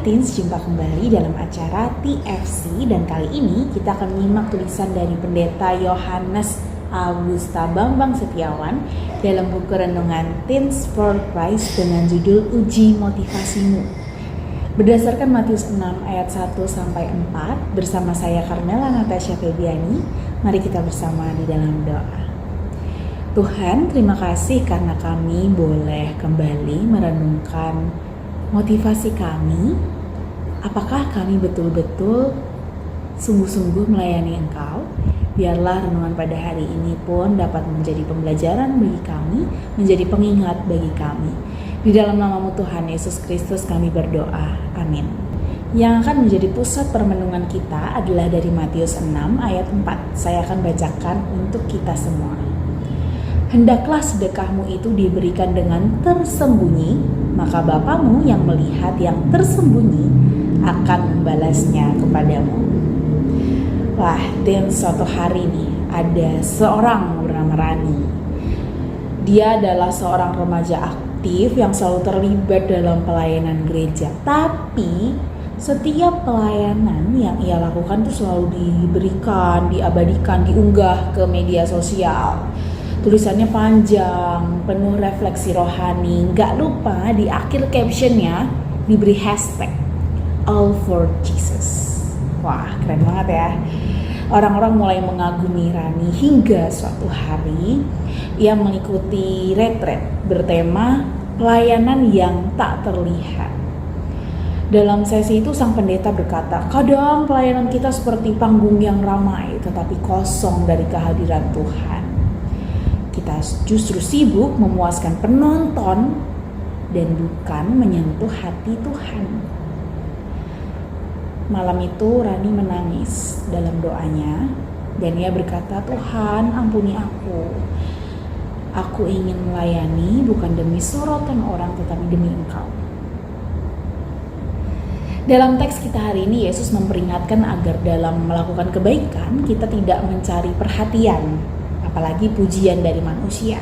Teens, jumpa kembali dalam acara TFC dan kali ini kita akan menyimak tulisan dari Pendeta Yohanes Augusta Bambang Setiawan dalam buku renungan Teens for Christ dengan judul Uji Motivasimu. Berdasarkan Matius 6 ayat 1-4 bersama saya Carmela Natasha Febiani, mari kita bersama di dalam doa. Tuhan, terima kasih karena kami boleh kembali merenungkan motivasi kami. Apakah kami betul-betul sungguh-sungguh melayani Engkau? Biarlah renungan pada hari ini pun dapat menjadi pembelajaran bagi kami, menjadi pengingat bagi kami. Di dalam nama-Mu Tuhan Yesus Kristus kami berdoa. Amin. Yang akan menjadi pusat permenungan kita adalah dari Matius 6 ayat 4. Saya akan bacakan untuk kita semua. Hendaklah sedekahmu itu diberikan dengan tersembunyi, maka Bapamu yang melihat yang tersembunyi akan membalasnya kepadamu. Wah, dan suatu hari nih ada seorang bernama Rani. Dia adalah seorang remaja aktif yang selalu terlibat dalam pelayanan gereja. Tapi setiap pelayanan yang ia lakukan itu selalu diberikan, diabadikan, diunggah ke media sosial. Tulisannya panjang, penuh refleksi rohani. Gak lupa di akhir captionnya diberi hashtag All for Jesus. Wah, keren banget ya. Orang-orang mulai mengagumi Rani hingga suatu hari ia mengikuti retret bertema pelayanan yang tak terlihat. Dalam sesi itu sang pendeta berkata, kadang pelayanan kita seperti panggung yang ramai tetapi kosong dari kehadiran Tuhan. Kita justru sibuk memuaskan penonton dan bukan menyentuh hati Tuhan. Malam itu Rani menangis dalam doanya dan ia berkata, Tuhan ampuni aku. Aku ingin melayani bukan demi sorotan orang tetapi demi Engkau. Dalam teks kita hari ini Yesus memperingatkan agar dalam melakukan kebaikan kita tidak mencari perhatian, apalagi pujian dari manusia.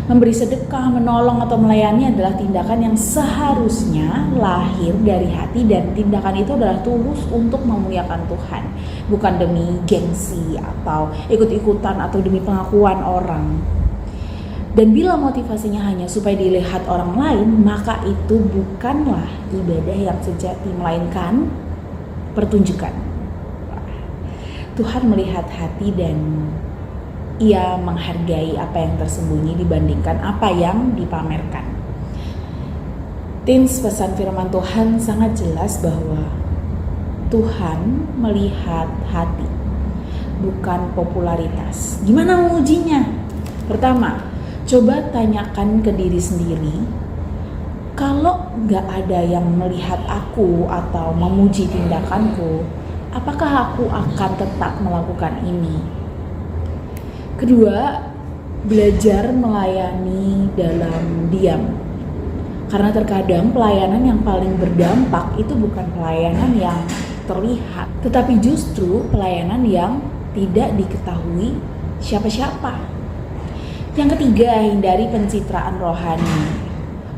Memberi sedekah, menolong atau melayani adalah tindakan yang seharusnya lahir dari hati dan tindakan itu adalah tulus untuk memuliakan Tuhan, bukan demi gengsi atau ikut-ikutan atau demi pengakuan orang. Dan bila motivasinya hanya supaya dilihat orang lain, maka itu bukanlah ibadah yang sejati, melainkan pertunjukan. Tuhan melihat hati dan Ia menghargai apa yang tersembunyi dibandingkan apa yang dipamerkan. Teens, pesan firman Tuhan sangat jelas bahwa Tuhan melihat hati, bukan popularitas. Gimana mengujinya? Pertama, coba tanyakan ke diri sendiri, kalau gak ada yang melihat aku atau memuji tindakanku, apakah aku akan tetap melakukan ini? Kedua, belajar melayani dalam diam. Karena terkadang pelayanan yang paling berdampak itu bukan pelayanan yang terlihat, tetapi justru pelayanan yang tidak diketahui siapa-siapa. Yang ketiga, hindari pencitraan rohani.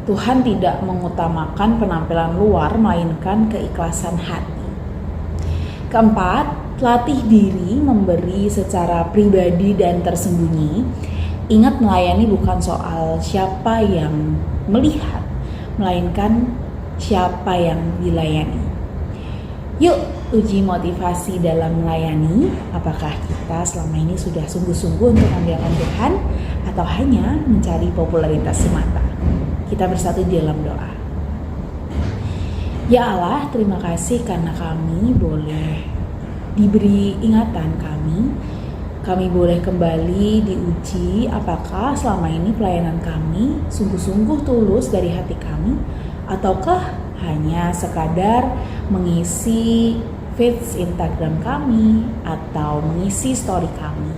Tuhan tidak mengutamakan penampilan luar, melainkan keikhlasan hati. Keempat, latih diri memberi secara pribadi dan tersembunyi. Ingat, melayani bukan soal siapa yang melihat, melainkan siapa yang dilayani. Yuk, uji motivasi dalam melayani. Apakah kita selama ini sudah sungguh-sungguh untuk memuliakan Tuhan atau hanya mencari popularitas semata? Kita bersatu di dalam doa. Ya Allah, terima kasih karena kami boleh diberi ingatan kami boleh kembali diuji apakah selama ini pelayanan kami sungguh-sungguh tulus dari hati kami ataukah hanya sekadar mengisi feeds Instagram kami atau mengisi story kami.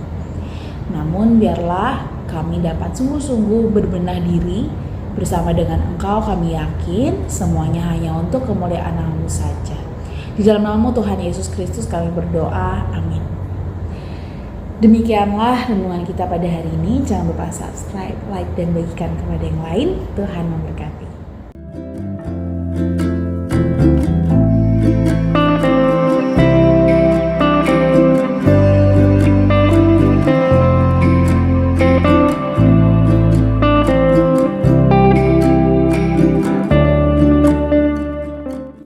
Namun biarlah kami dapat sungguh-sungguh berbenah diri bersama dengan Engkau. Kami yakin semuanya hanya untuk kemuliaan nama-Mu saja. Di dalam nama Tuhan Yesus Kristus kami berdoa, amin. Demikianlah renungan kita pada hari ini. Jangan lupa subscribe, like, dan bagikan kepada yang lain. Tuhan memberkati.